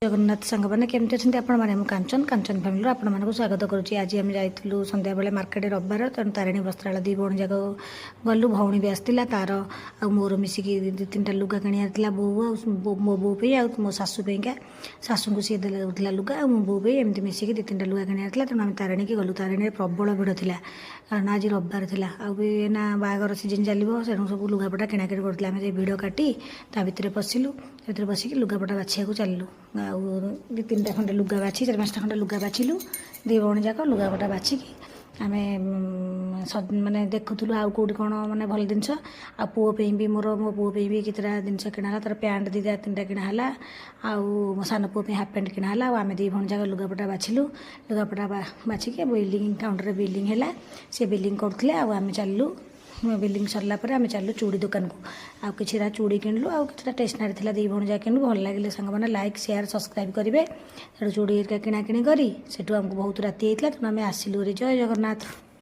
जगन्नाथ सांग मैंने केमती अच्छे आपण मैंने कांचन कांचन फैमिली आपण मानक स्वागत करुच्ची। आज आम जाइलु संध्या बेले मार्केट रविवार तेणु तारिणी वस्त्रालय दी भौणी जाक गलु भौणी भी आसला तार आ मोर मिसिकी दी तीन लुगा किणी बो मो बो पे मो शाशु पेका शाशु को सी देला लुगा मो बो पे एमती मिसिकी दी तीन लुगा किणी तेणु आम तारिणी की गलु। तारिणी प्रबल भिड़ था कारण आज रविवार था आना बागर सीजन चलो से सब लुगापटा किणाकिणी करूँ आम भिड़ काटी ता भितर पशिलु बसिक लुगापटा बाछिया चलू आउ दी तीन खंडे लुगा बाछी 4-5टा खंडे लुगा बाछिलु दी भौणी जाक लुगापटा बाछिकी आम माने देखुलु आउ कौटी कौन मैंने भल जिनस आ पुओ भी मोर मो पुओ भी कितना जिनस किणाला तार पैंट 2-3टा किणाला आउ मो सान पुओ हाफ पैंट किणाला आम दी भौणी जाक लुगापटा बाछिलु लुगापटा बाछिकी बिलिंग काउंटर बिलिंग है सी बिलिंग करते आम चलू बिलिंग सरला आम चलू चूड़ी दुकान को आउ कि चूड़ी किणलु आउ कि स्टेसनारी थी दी भौणी जा किणलु भल लगे सांग मैंने लाइक शेयर सब्सक्राइब करेंगे। चूड़ी किणाकिणी करी सेठू आमको बहुत राति होता तेणु आम आसिलु। जय जगन्नाथ।